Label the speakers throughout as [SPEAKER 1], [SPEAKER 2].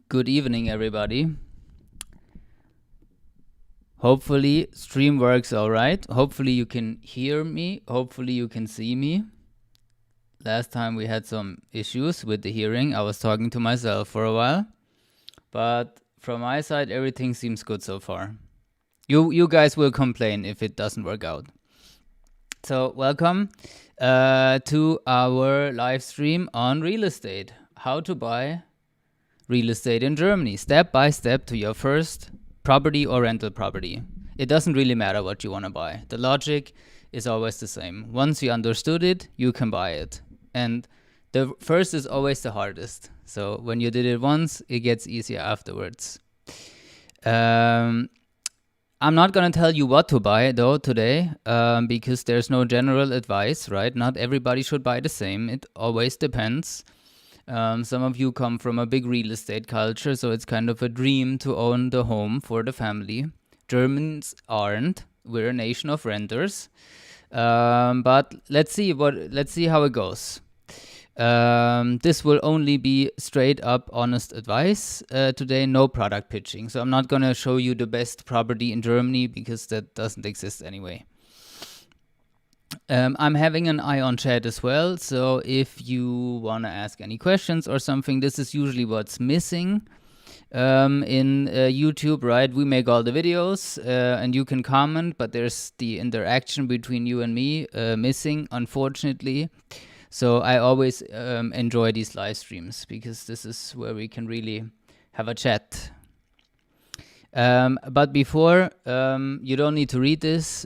[SPEAKER 1] Good evening, everybody. Hopefully, stream works all right. Hopefully, you can hear me. Hopefully, you can see me. Last time we had some issues with the hearing. I was talking to myself for a while. But from my side, everything seems good so far. You guys will complain if it doesn't work out. So, welcome to our live stream on real estate. How to buy real estate in Germany, step by step to your first property or rental property. It doesn't really matter what you want to buy. The logic is always the same. Once you understood it, you can buy it. And the first is always the hardest. So when you did it once, it gets easier afterwards. I'm not going to tell you what to buy though today, because there's no general advice, right? Not everybody should buy the same. It always depends. Some of you come from a big real estate culture, so it's kind of a dream to own the home for the family. Germans aren't. We're a nation of renters. But let's see how it goes. This will only be straight up honest advice today, no product pitching. So I'm not going to show you the best property in Germany because that doesn't exist anyway. I'm having an eye on chat as well, so if you want to ask any questions or something, this is usually what's missing in YouTube, right? We make all the videos and you can comment, but there's the interaction between you and me missing, unfortunately. So I always enjoy these live streams because this is where we can really have a chat. But before, you don't need to read this.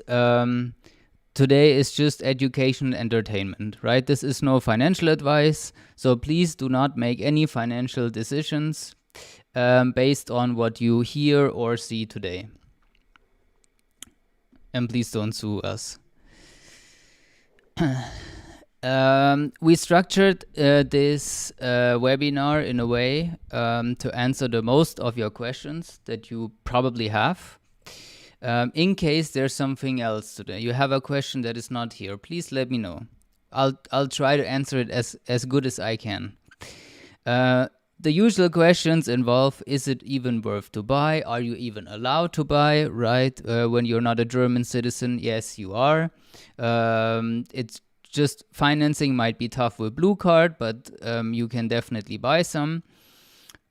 [SPEAKER 1] Today is just education and entertainment, right? This is no financial advice, so please do not make any financial decisions based on what you hear or see today. And please don't sue us. We structured this webinar in a way to answer the most of your questions that you probably have. In case there's something else today, you have a question that is not here, please let me know. I'll try to answer it as good as I can. The usual questions involve, is it even worth to buy? Are you even allowed to buy, right? When you're not a German citizen, yes, you are. It's just financing might be tough with Blue Card, but you can definitely buy some.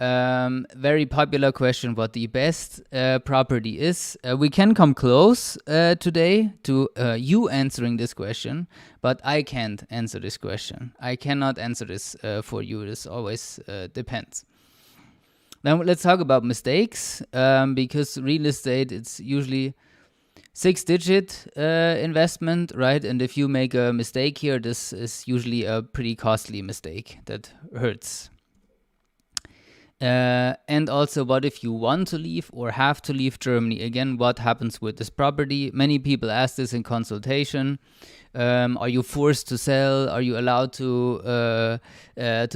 [SPEAKER 1] Very popular question, what the best property is. We can come close today to you answering this question, but I can't answer this question. I cannot answer this for you. This always depends. Now let's talk about mistakes, because real estate, it's usually 6-digit investment, right? And if you make a mistake here, this is usually a pretty costly mistake that hurts. And also, what if you want to leave or have to leave Germany? Again, what happens with this property? Many people ask this in consultation. Are you forced to sell? Are you allowed to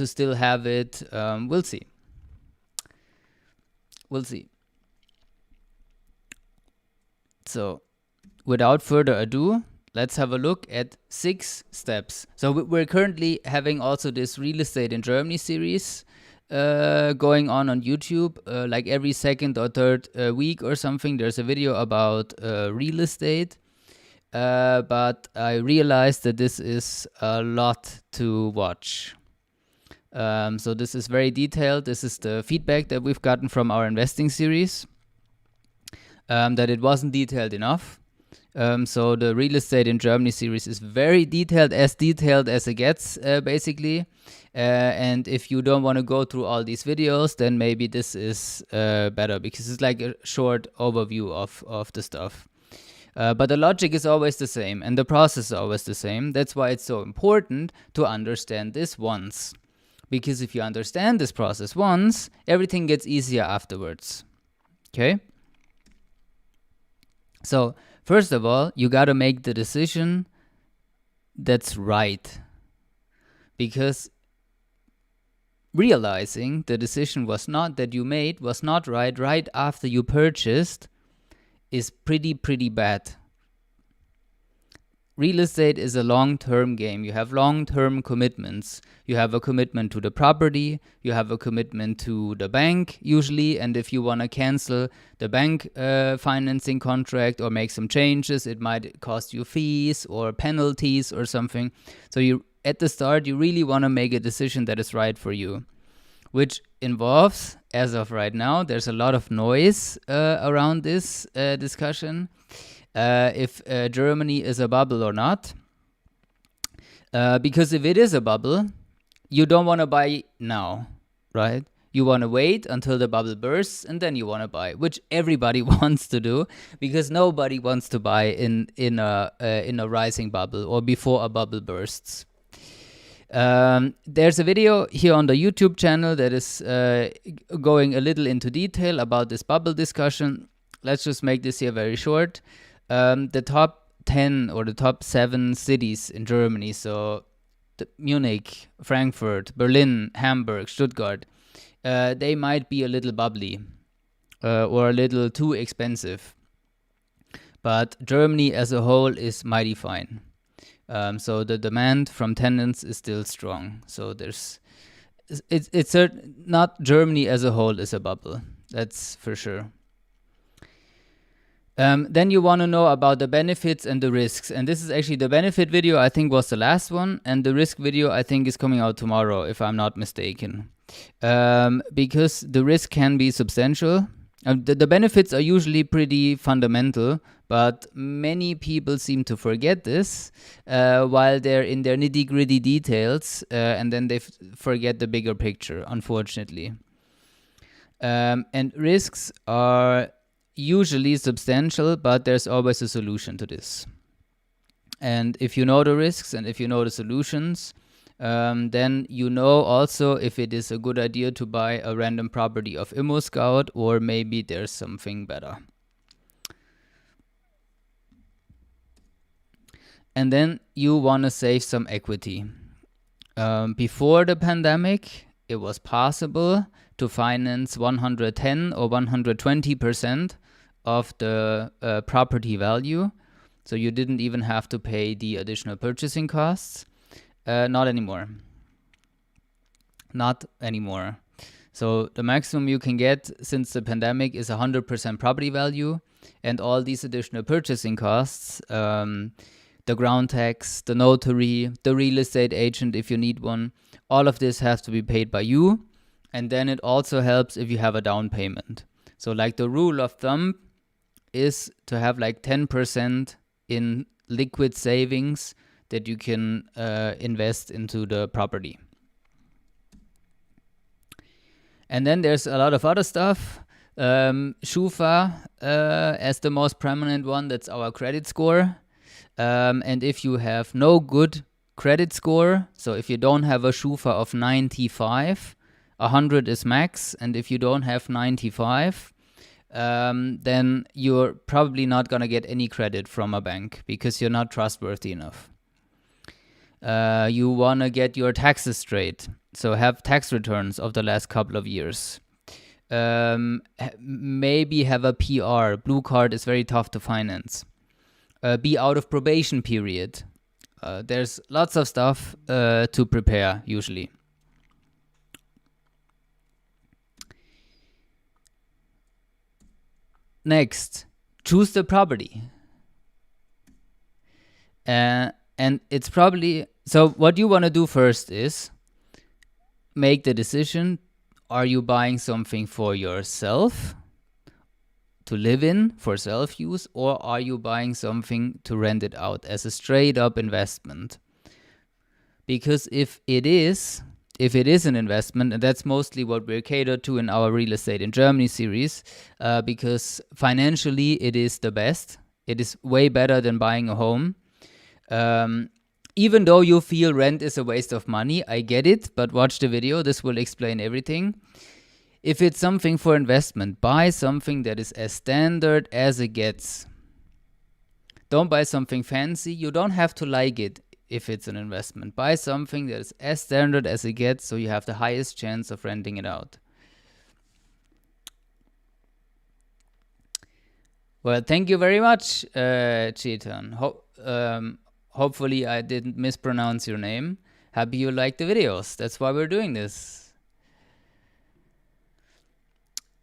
[SPEAKER 1] still have it? We'll see. We'll see. So, without further ado, let's have a look at 6 steps. So we're currently having also this real estate in Germany series going on YouTube. Like every second or third week or something, there's a video about real estate. But I realized that this is a lot to watch. So this is very detailed. This is the feedback that we've gotten from our investing series, that it wasn't detailed enough. So the real estate in Germany series is very detailed as it gets, basically. And if you don't want to go through all these videos, then maybe this is better, because it's like a short overview of the stuff. But the logic is always the same and the process is always the same. That's why it's so important to understand this once. Because if you understand this process once, everything gets easier afterwards. Okay? So, first of all, you got to make the decision that's right. Because realizing the decision that you made was not right after you purchased is pretty bad. real estate is a long-term game. You have long-term commitments. You have a commitment to the property, you have a commitment to the bank usually, and if you want to cancel the bank financing contract or make some changes, it might cost you fees or penalties or something. So you, at the start, you really want to make a decision that is right for you, which involves, as of right now, there's a lot of noise around this discussion. If Germany is a bubble or not. Because if it is a bubble, you don't want to buy now, right? You want to wait until the bubble bursts and then you want to buy, which everybody wants to do, because nobody wants to buy in a rising bubble or before a bubble bursts. There's a video here on the YouTube channel that is going a little into detail about this bubble discussion. Let's just make this here very short. The top 10 or the top 7 cities in Germany, so Munich, Frankfurt, Berlin, Hamburg, Stuttgart, they might be a little bubbly or a little too expensive. But Germany as a whole is mighty fine. So the demand from tenants is still strong. So it's not Germany as a whole is a bubble. That's for sure. Then you want to know about the benefits and the risks. And this is actually the benefit video, I think, was the last one. And the risk video, I think, is coming out tomorrow, if I'm not mistaken. Because the risk can be substantial. The benefits are usually pretty fundamental, but many people seem to forget this while they're in their nitty-gritty details, and then they forget the bigger picture, unfortunately. And risks are usually substantial, but there's always a solution to this. And if you know the risks and if you know the solutions, then you know also if it is a good idea to buy a random property of ImmoScout or maybe there's something better. And then you want to save some equity. Before the pandemic, it was possible to finance 110 or 120% of the property value. So you didn't even have to pay the additional purchasing costs. Not anymore. Not anymore. So the maximum you can get since the pandemic is 100% property value, and all these additional purchasing costs, the ground tax, the notary, the real estate agent if you need one, all of this has to be paid by you. And then it also helps if you have a down payment. So like the rule of thumb is to have like 10% in liquid savings that you can invest into the property. And then there's a lot of other stuff. Schufa as the most prominent one, that's our credit score. And if you have no good credit score, so if you don't have a Schufa of 95, 100 is max, and if you don't have 95, then you're probably not going to get any credit from a bank because you're not trustworthy enough. You want to get your taxes straight, so have tax returns of the last couple of years. Maybe have a PR. Blue card is very tough to finance. Be out of probation period. There's lots of stuff to prepare usually. Next, choose the property. And it's probably, so what you want to do first is make the decision, are you buying something for yourself to live in for self-use, or are you buying something to rent it out as a straight up investment? Because if it is an investment, and that's mostly what we're catered to in our Real Estate in Germany series, because financially it is the best. It is way better than buying a home. Even though you feel rent is a waste of money, I get it, but watch the video. This will explain everything. If it's something for investment, buy something that is as standard as it gets. Don't buy something fancy. You don't have to like it if it's an investment. Buy something that is as standard as it gets, so you have the highest chance of renting it out. Well, thank you very much, Chetan. hopefully I didn't mispronounce your name. Happy you like the videos. That's why we're doing this.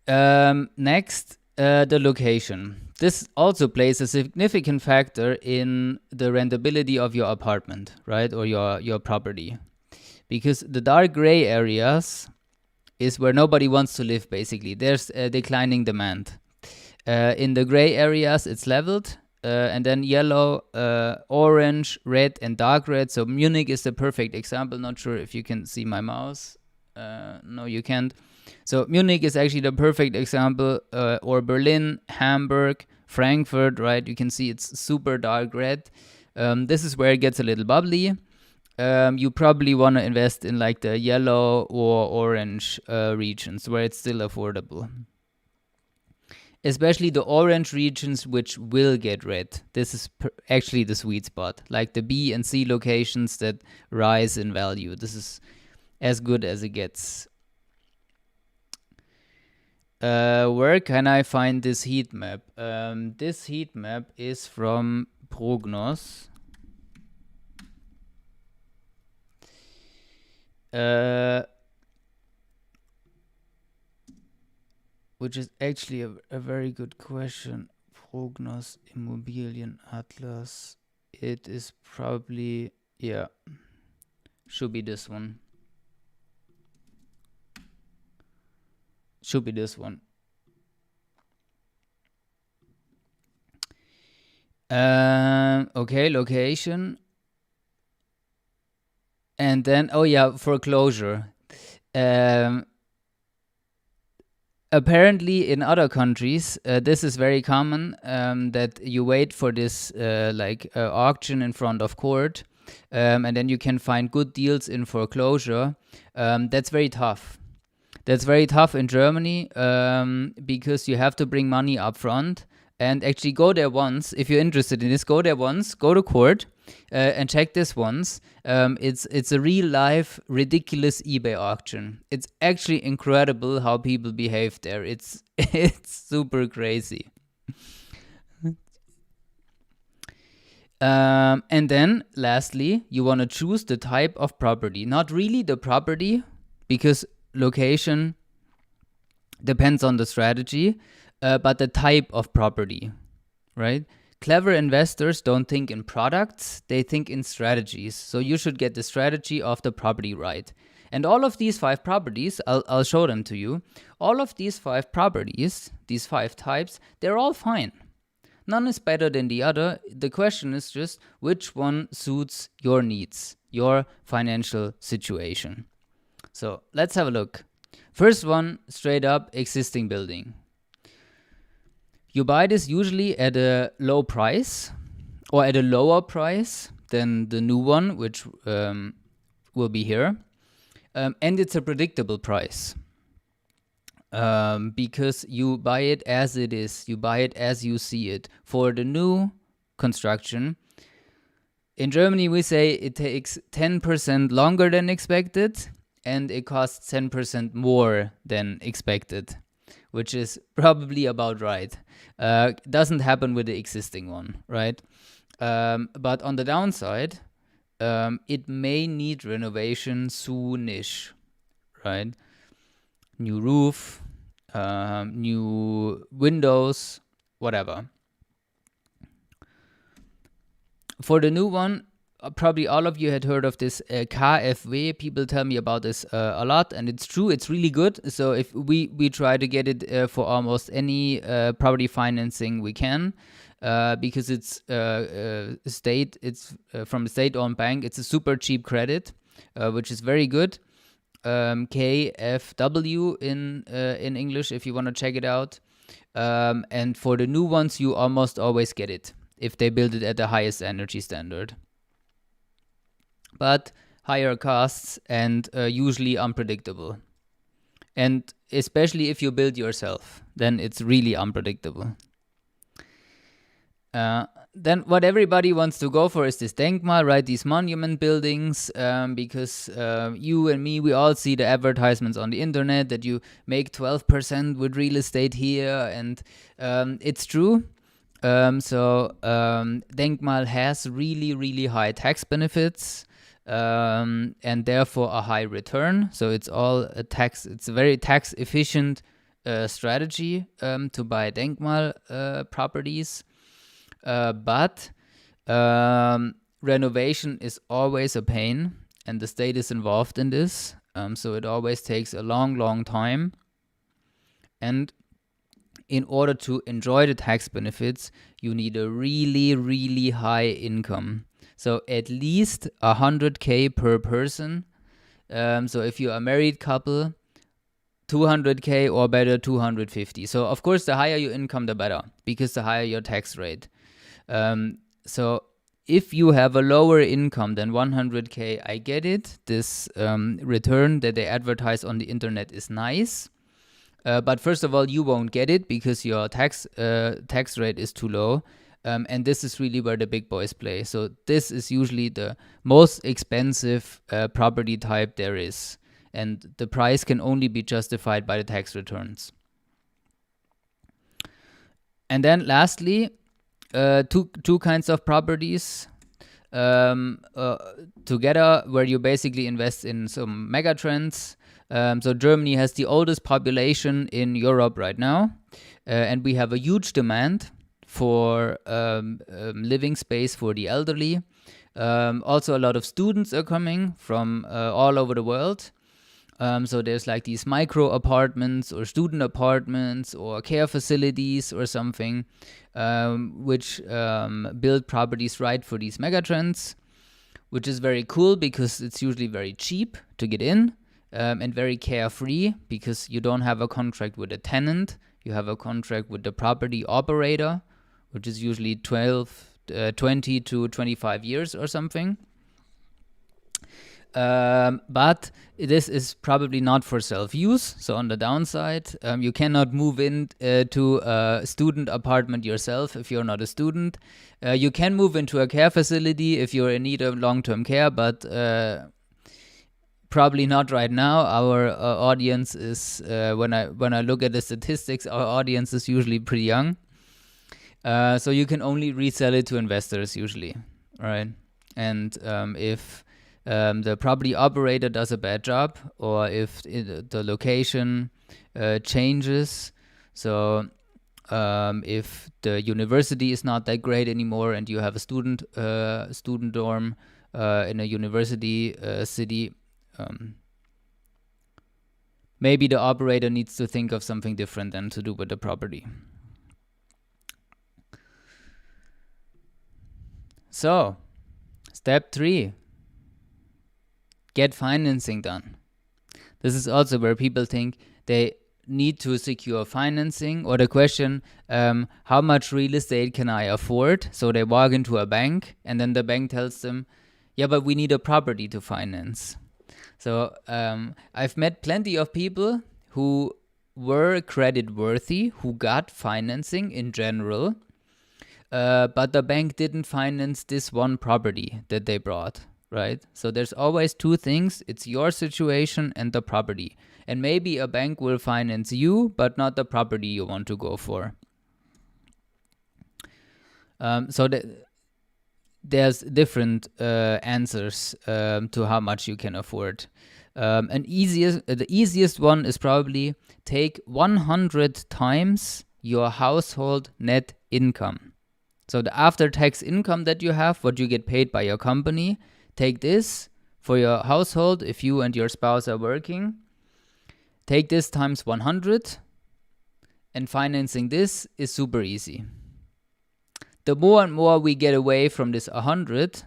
[SPEAKER 1] Next, the location. This also plays a significant factor in the rentability of your apartment, right? Or your property. Because the dark gray areas is where nobody wants to live, basically. There's a declining demand. In the gray areas, it's leveled. And then yellow, orange, red, and dark red. So Munich is the perfect example. Not sure if you can see my mouse. No, you can't. So Munich is actually the perfect example, or Berlin, Hamburg, Frankfurt, right? You can see it's super dark red. This is where it gets a little bubbly. You probably want to invest in like the yellow or orange regions where it's still affordable. Especially the orange regions, which will get red. This is actually the sweet spot, like the B and C locations that rise in value. This is as good as it gets. Where can I find this heat map? This heat map is from Prognos. Which is actually a very good question. Prognos Immobilienatlas. It is probably, yeah, should be this one. Should be this one. Okay, location. And then, oh yeah, foreclosure. Apparently in other countries, this is very common, that you wait for this auction in front of court, and then you can find good deals in foreclosure. That's very tough. That's very tough in Germany, because you have to bring money up front and actually go there once. If you're interested in this, go there once, go to court, and check this once. It's a real life ridiculous eBay auction. It's actually incredible how people behave there. It's super crazy. And then lastly, you want to choose the type of property. Not really the property, because location depends on the strategy, but the type of property, right? Clever investors don't think in products, they think in strategies. So you should get the strategy of the property right. And all of these 5 properties, I'll show them to you. All of these 5 properties, these 5 types, they're all fine. None is better than the other. The question is just which one suits your needs, your financial situation. So let's have a look. First one, straight up existing building. You buy this usually at a low price or at a lower price than the new one, which will be here. And it's a predictable price, because you buy it as it is. You buy it as you see it. For the new construction, in Germany we say it takes 10% longer than expected, and it costs 10% more than expected, which is probably about right. Doesn't happen with the existing one, right? But on the downside, it may need renovation soonish, right? New roof, new windows, whatever. For the new one, probably all of you had heard of this KfW. People tell me about this a lot, and it's true. It's really good. So if we try to get it for almost any property financing we can, because it's state. It's from a state-owned bank. It's a super cheap credit, which is very good. KfW in English, if you want to check it out. And for the new ones, you almost always get it if they build it at the highest energy standard. But higher costs and usually unpredictable. And especially if you build yourself, then it's really unpredictable. Then what everybody wants to go for is this Denkmal, right? These monument buildings, because you and me, we all see the advertisements on the internet that you make 12% with real estate here, and it's true. Denkmal has really, really high tax benefits and therefore a high return. So it's a very tax efficient strategy to buy Denkmal properties. But renovation is always a pain, and the state is involved in this. So it always takes a long, long time. And in order to enjoy the tax benefits, you need a really, really high income. So at least 100K per person. So if you're a married couple, 200K or better 250. So of course, the higher your income, the better, because the higher your tax rate. So if you have a lower income than 100K, I get it. This return that they advertise on the internet is nice. But first of all, you won't get it because your tax rate is too low. And this is really where the big boys play. So this is usually the most expensive property type there is. And the price can only be justified by the tax returns. And then lastly, two kinds of properties together where you basically invest in some mega trends. So Germany has the oldest population in Europe right now, and we have a huge demand for living space for the elderly. Also, a lot of students are coming from all over the world. So there's like these micro apartments or student apartments or care facilities or something, which build properties right for these megatrends, which is very cool because it's usually very cheap to get in. And very carefree because you don't have a contract with a tenant. You have a contract with the property operator, which is usually 20 to 25 years or something. But this is probably not for self-use. So on the downside, you cannot move in to a student apartment yourself if you're not a student. You can move into a care facility if you're in need of long-term care, but probably not right now. Our audience is, when I look at the statistics, our audience is usually pretty young. So you can only resell it to investors usually, right? And if the property operator does a bad job, or if the location changes, so if the university is not that great anymore and you have a student dorm in a university city, maybe the operator needs to think of something different than to do with the property. So, step 3, get financing done. This is also where people think they need to secure financing, or the question, how much real estate can I afford? So they walk into a bank and then the bank tells them, yeah, but we need a property to finance. So I've met plenty of people who were credit worthy, who got financing in general, but the bank didn't finance this one property that they brought, right? So there's always two things. It's your situation and the property. And maybe a bank will finance you, but not the property you want to go for. There's different answers to how much you can afford. The easiest one is probably take 100 times your household net income. So the after-tax income that you have, what you get paid by your company, take this for your household if you and your spouse are working. Take this times 100, and financing this is super easy. The more and more we get away from this 100,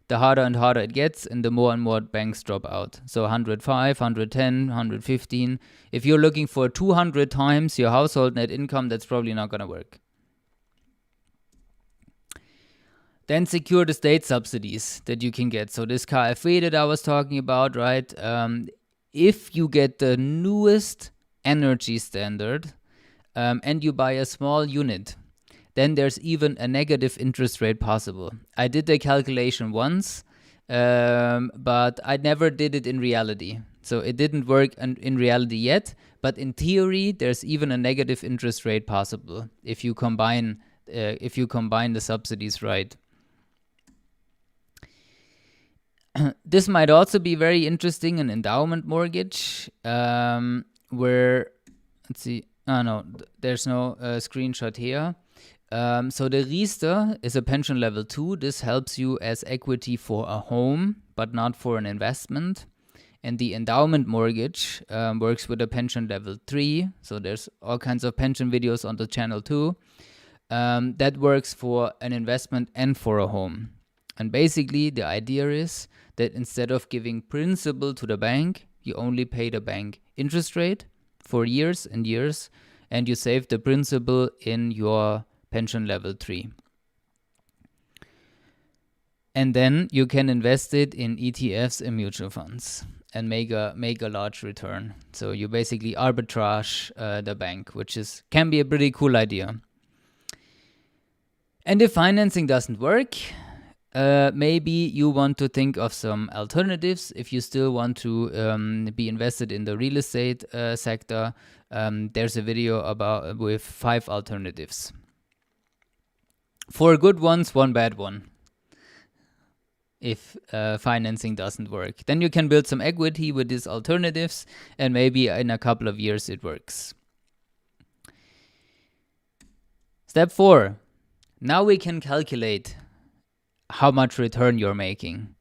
[SPEAKER 1] the harder and harder it gets, and the more and more banks drop out. So 105, 110, 115. If you're looking for 200 times your household net income, that's probably not going to work. Then secure the state subsidies that you can get. So this KfW that I was talking about, right? If you get the newest energy standard and you buy a small unit, then there's even a negative interest rate possible. I did the calculation once, but I never did it in reality. So it didn't work in reality yet, But in theory, there's even a negative interest rate possible if you combine the subsidies right. This might also be very interesting in endowment mortgage, where, let's see, there's no screenshot here. So the Riester is a pension level 2. This helps you as equity for a home, but not for an investment. And the endowment mortgage works with a pension level 3. So there's all kinds of pension videos on the channel too. That works for an investment and for a home. And basically the idea is that instead of giving principal to the bank, you only pay the bank interest rate for years and years, and you save the principal in your pension level 3. And then you can invest it in ETFs and mutual funds and make a large return. So you basically arbitrage the bank, which can be a pretty cool idea. And if financing doesn't work, maybe you want to think of some alternatives. If you still want to be invested in the real estate sector, there's a video with 5 alternatives. 4 good ones, 1 bad one. If financing doesn't work, then you can build some equity with these alternatives, and maybe in a couple of years it works. Step 4. Now we can calculate how much return you're making,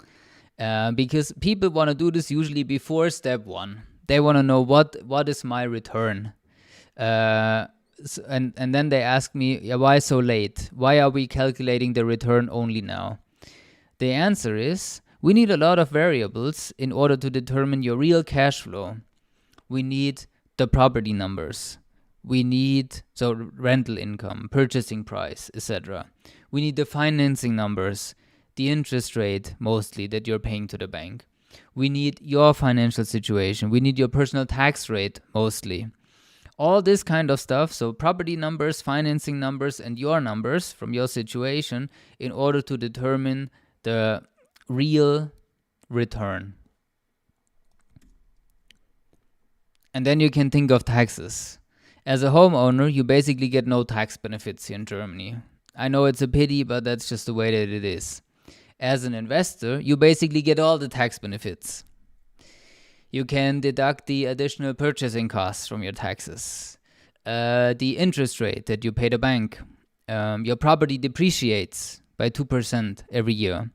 [SPEAKER 1] because people want to do this usually before step 1. They want to know what is my return, and then they ask me, yeah, why so late? Why are we calculating the return only now? The answer is, we need a lot of variables in order to determine your real cash flow. We need the property numbers. We need rental income, purchasing price, etc. We need the financing numbers, the interest rate mostly that you're paying to the bank. We need your financial situation. We need your personal tax rate mostly. All this kind of stuff, so property numbers, financing numbers, and your numbers from your situation in order to determine the real return. And then you can think of taxes. As a homeowner, you basically get no tax benefits here in Germany. I know it's a pity, but that's just the way that it is. As an investor, you basically get all the tax benefits. You can deduct the additional purchasing costs from your taxes, the interest rate that you pay the bank. Your property depreciates by 2% every year.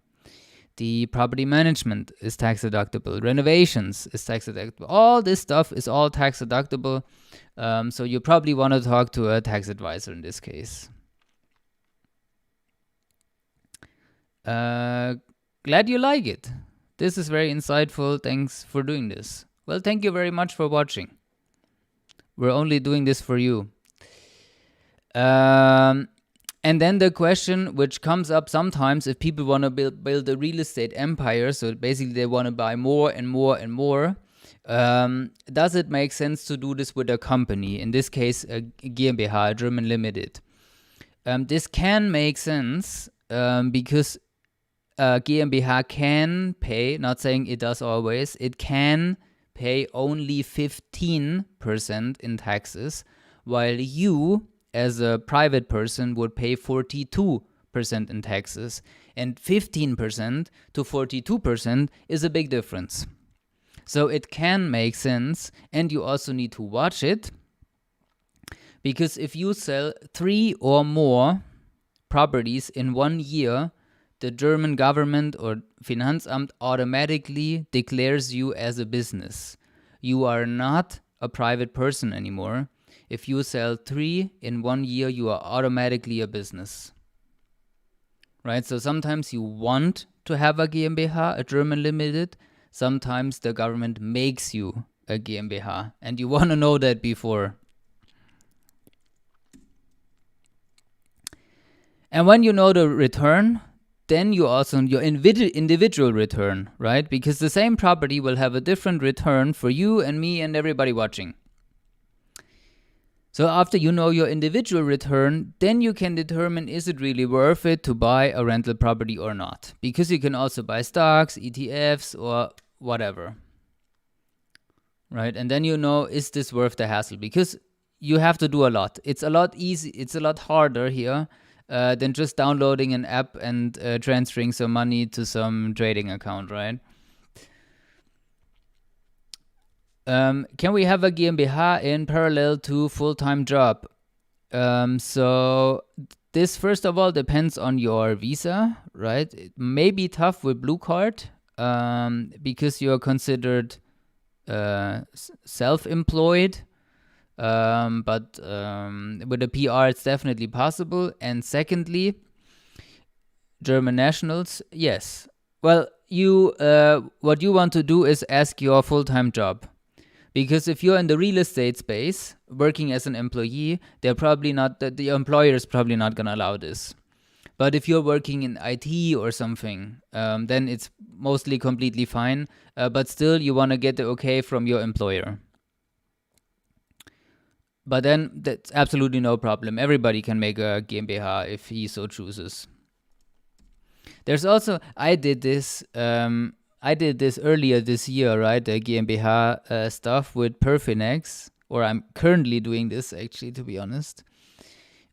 [SPEAKER 1] The property management is tax deductible. Renovations is tax deductible. All this stuff is all tax deductible. So you probably want to talk to a tax advisor in this case. Glad you like it. This is very insightful. Thanks for doing this. Well, thank you very much for watching. We're only doing this for you. And then the question which comes up sometimes, if people want to build a real estate empire, so basically they want to buy more and more and more, does it make sense to do this with a company? In this case, a GmbH, a German Limited. This can make sense because GmbH can pay, not saying it does always, it can pay only 15% in taxes, while you, as a private person, would pay 42% in taxes. And 15% to 42% is a big difference. So it can make sense, and you also need to watch it, because if you sell 3 or more properties in 1 year, the German government or Finanzamt automatically declares you as a business. You are not a private person anymore. If you sell 3 in 1 year, you are automatically a business. Right? So sometimes you want to have a GmbH, a German Limited. Sometimes the government makes you a GmbH, and you want to know that before. And when you know the return, then you also your individual return, right? Because the same property will have a different return for you and me and everybody watching. So after you know your individual return, then you can determine, is it really worth it to buy a rental property or not? Because you can also buy stocks, ETFs, or whatever. right? And then you know, is this worth the hassle? Because you have to do a lot. It's a lot easy. It's a lot harder here than just downloading an app and transferring some money to some trading account, right? Can we have a GmbH in parallel to full-time job? So this, first of all, depends on your visa, right? It may be tough with Blue Card because you're considered self-employed. But with a PR, it's definitely possible. And secondly, German nationals, yes. Well, you what you want to do is ask your full-time job. Because if you're in the real estate space, working as an employee, they're probably not, the employer is probably not going to allow this. But if you're working in IT or something, then it's mostly completely fine. But still, you want to get the okay from your employer. But then that's absolutely no problem. Everybody can make a GmbH if he so chooses. There's also, I did this earlier this year, right? The GmbH stuff with PerFinEx, or I'm currently doing this actually, to be honest.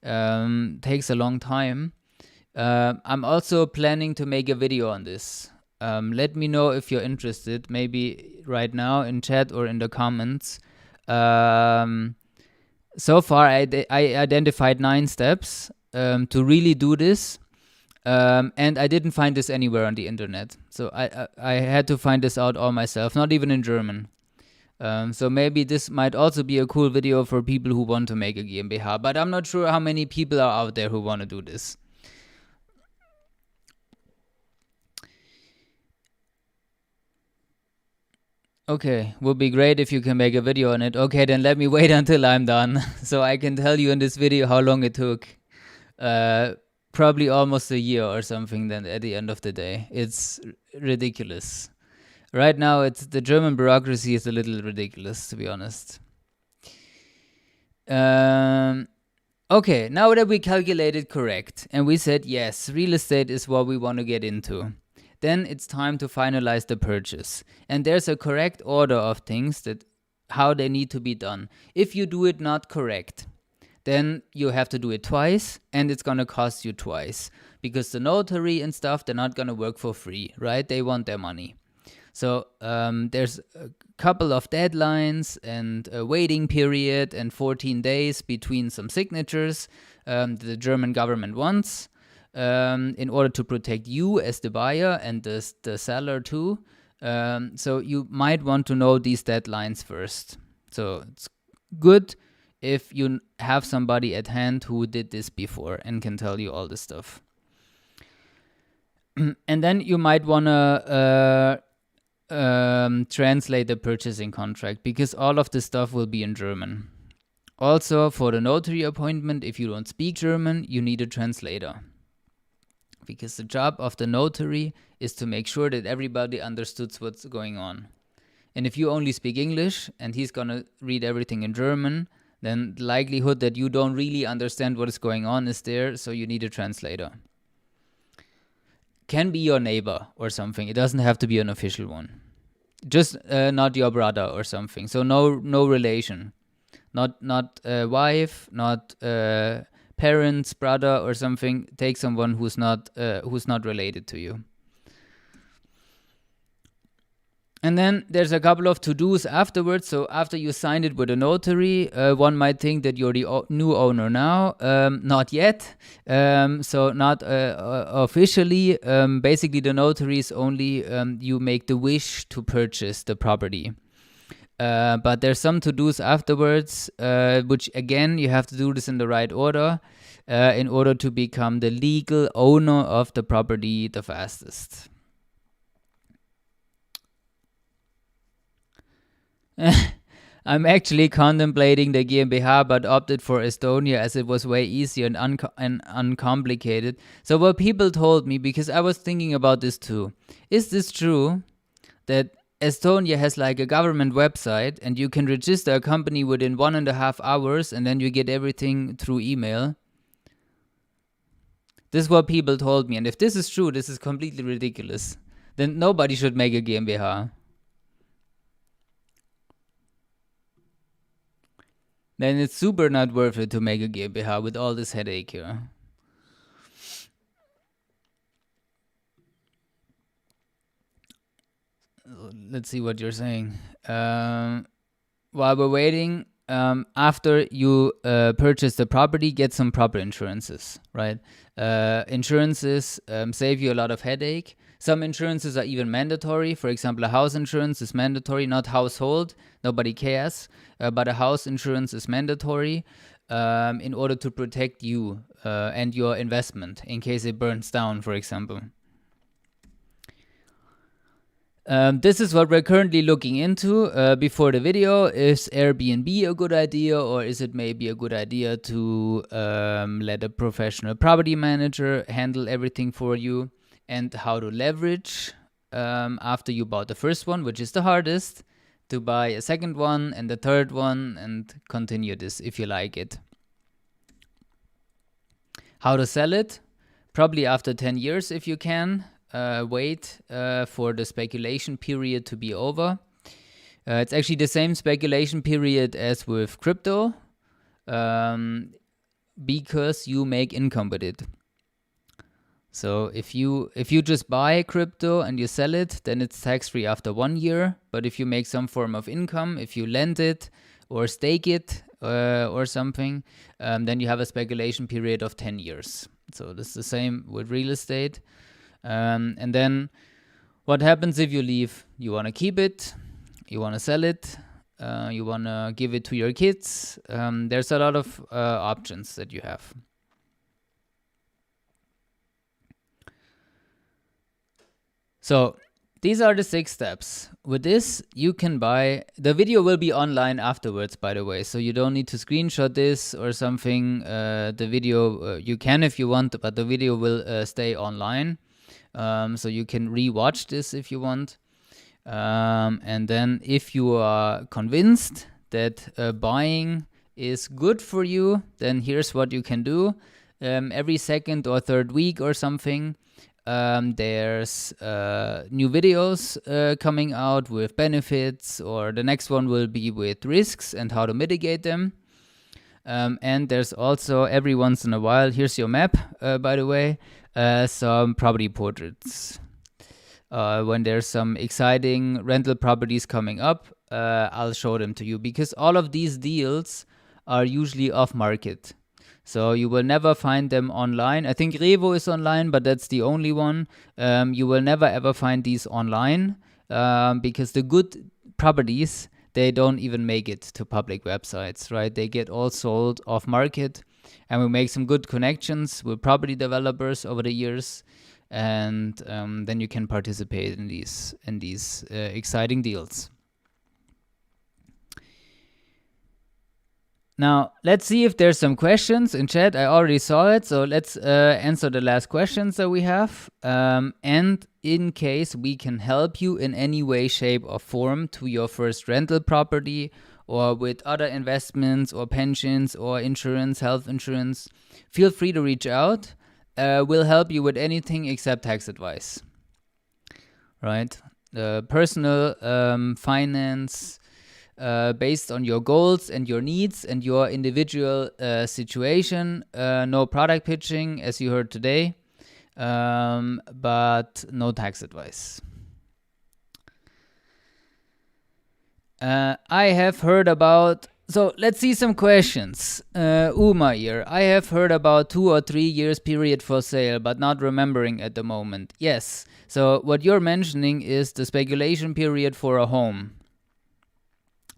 [SPEAKER 1] Takes a long time. I'm also planning to make a video on this. Let me know if you're interested, maybe right now in chat or in the comments. So far, I identified 9 steps to really do this. And I didn't find this anywhere on the internet. So I had to find this out all myself, not even in German. So maybe this might also be a cool video for people who want to make a GmbH, but I'm not sure how many people are out there who want to do this. Okay, would be great if you can make a video on it. Okay, then let me wait until I'm done so I can tell you in this video how long it took. Probably almost a year or something then at the end of the day. It's ridiculous. Right now, the German bureaucracy is a little ridiculous, to be honest. Okay, now that we calculated correct and we said yes, real estate is what we want to get into, then it's time to finalize the purchase. And there's a correct order of things that how they need to be done. If you do it not correct, then you have to do it twice and it's going to cost you twice because the notary and stuff, they're not going to work for free, right? They want their money. So there's a couple of deadlines and a waiting period and 14 days between some signatures the German government wants in order to protect you as the buyer and the seller too. So you might want to know these deadlines first. So it's good if you have somebody at hand who did this before and can tell you all this stuff. And then you might want to translate the purchasing contract because all of this stuff will be in German. Also, for the notary appointment, if you don't speak German, you need a translator. Because the job of the notary is to make sure that everybody understands what's going on. And if you only speak English and he's going to read everything in German, then the likelihood that you don't really understand what is going on is there, so you need a translator. Can be your neighbor or something. It doesn't have to be an official one. Just not your brother or something. So no relation. Not wife, not parents, brother or something. Take someone who's not related to you. And then there's a couple of to-dos afterwards. So after you signed it with a notary, one might think that you're the new owner now. Not yet. So not officially. Basically, the notary is only you make the wish to purchase the property. But there's some to-dos afterwards, which again, you have to do this in the right order in order to become the legal owner of the property the fastest. I'm actually contemplating the GmbH, but opted for Estonia as it was way easier and uncomplicated. So what people told me, because I was thinking about this too, is this true that Estonia has like a government website and you can register a company within 1.5 hours and then you get everything through email? This is what people told me. And if this is true, this is completely ridiculous. Then nobody should make a GmbH. then it's super not worth it to make a GmbH with all this headache here. Let's see what you're saying. While we're waiting, after you purchase the property, get some proper insurances, right? Insurances save you a lot of headache. Some insurances are even mandatory. For example, a house insurance is mandatory, not household. Nobody cares. But a house insurance is mandatory in order to protect you and your investment in case it burns down, for example. This is what we're currently looking into before the video. Is Airbnb a good idea, or is it maybe a good idea to let a professional property manager handle everything for you, and how to leverage after you bought the first one, which is the hardest, to buy a second one and the third one and continue this if you like it. How to sell it? Probably after 10 years if you can. Wait for the speculation period to be over. It's actually the same speculation period as with crypto, because you make income with it. So if you just buy crypto and you sell it, then it's tax-free after 1 year. But if you make some form of income, if you lend it or stake it or something, then you have a speculation period of 10 years. So this is the same with real estate. And then what happens if you leave? You want to keep it, you want to sell it, you want to give it to your kids. There's a lot of options that you have. So these are the 6 steps. With this, you can buy. The video will be online afterwards, by the way, so you don't need to screenshot this or something. The video, you can if you want, but the video will stay online. So you can re-watch this if you want. And then if you are convinced that buying is good for you, then here's what you can do. Every second or third week or something, there's new videos coming out with benefits, or the next one will be with risks and how to mitigate them. And there's also every once in a while, here's your map, by the way, some property portraits. When there's some exciting rental properties coming up, I'll show them to you, because all of these deals are usually off market. So you will never find them online. I think Revo is online, but that's the only one. You will never ever find these online because the good properties, they don't even make it to public websites, right? They get all sold off market, and we make some good connections with property developers over the years, and then you can participate in these exciting deals. Now, let's see if there's some questions in chat. I already saw it, so let's answer the last questions that we have. And in case we can help you in any way, shape, or form to your first rental property, or with other investments or pensions or insurance, health insurance, feel free to reach out. We'll help you with anything except tax advice. Right? Personal finance, based on your goals and your needs and your individual situation. No product pitching, as you heard today, but no tax advice. I have heard about, so let's see some questions. Uma here, I have heard about 2 or 3 years period for sale, but not remembering at the moment. Yes, so what you're mentioning is the speculation period for a home.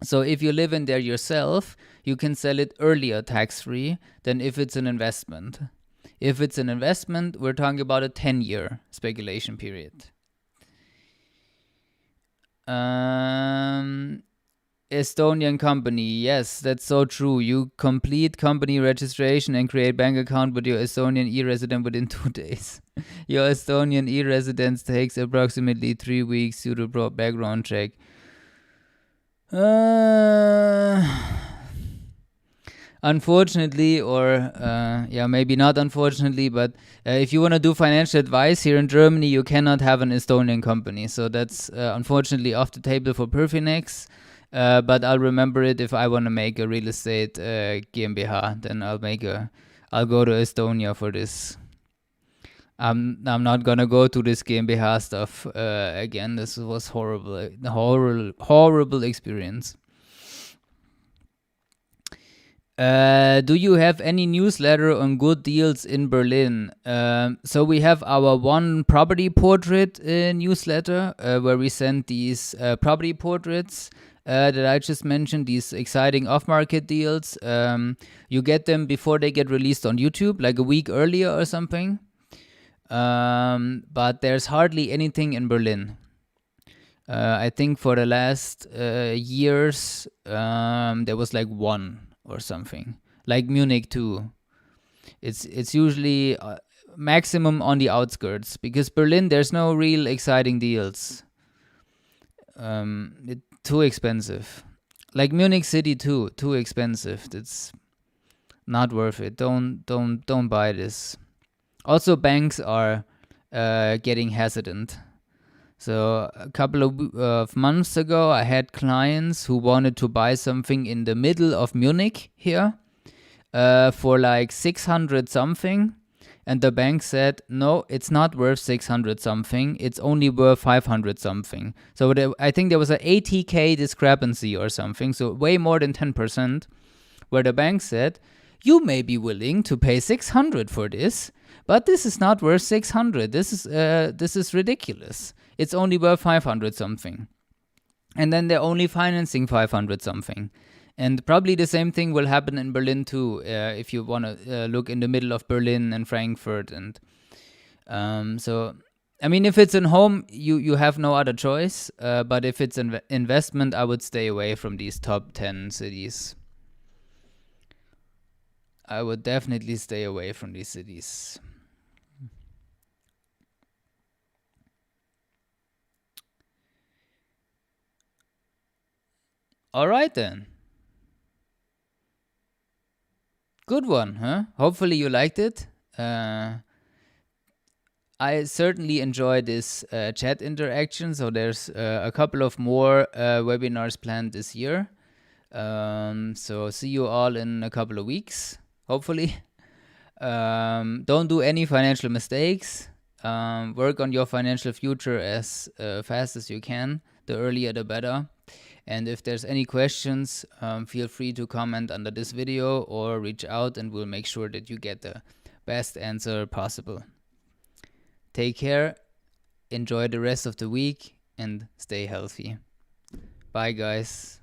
[SPEAKER 1] So if you live in there yourself, you can sell it earlier tax-free than if it's an investment. If it's an investment, we're talking about a 10-year speculation period. Estonian company, yes, that's so true. You complete company registration and create bank account with your Estonian e-resident within 2 days. Your Estonian e-residence takes approximately 3 weeks due to background check. Unfortunately, or maybe not unfortunately, but if you want to do financial advice here in Germany, you cannot have an Estonian company. So that's unfortunately off the table for PerFinEx. But I'll remember it if I want to make a real estate GmbH. Then I'll go to Estonia for this. I'm not gonna go to this GmbH stuff again. This was horrible experience. Do you have any newsletter on good deals in Berlin? So we have our one property portrait newsletter where we send these property portraits that I just mentioned, these exciting off-market deals. You get them before they get released on YouTube, like a week earlier or something. But there's hardly anything in Berlin. I think for the last years, there was like one or something, like Munich too. It's usually maximum on the outskirts, because Berlin there's no real exciting deals. It's too expensive. Like Munich City too, too expensive. It's not worth it. Don't buy this. Also, banks are getting hesitant. So a couple of months ago, I had clients who wanted to buy something in the middle of Munich here for like 600 something. And the bank said, no, it's not worth 600 something. It's only worth 500 something. So I think there was an 80K discrepancy or something. So way more than 10%, where the bank said, you may be willing to pay 600 for this, but this is not worth 600. This is ridiculous. It's only worth 500 something. And then they're only financing 500 something. And probably the same thing will happen in Berlin too, if you want to look in the middle of Berlin and Frankfurt. And so, I mean, if it's in home, you have no other choice. But if it's an investment, I would stay away from these top 10 cities. I would definitely stay away from these cities. All right then. Good one, huh? Hopefully you liked it. I certainly enjoy this chat interaction. So there's a couple of more webinars planned this year. So see you all in a couple of weeks, hopefully. Don't do any financial mistakes. Work on your financial future as fast as you can. The earlier, the better. And if there's any questions, feel free to comment under this video or reach out, and we'll make sure that you get the best answer possible. Take care, enjoy the rest of the week, and stay healthy. Bye, guys.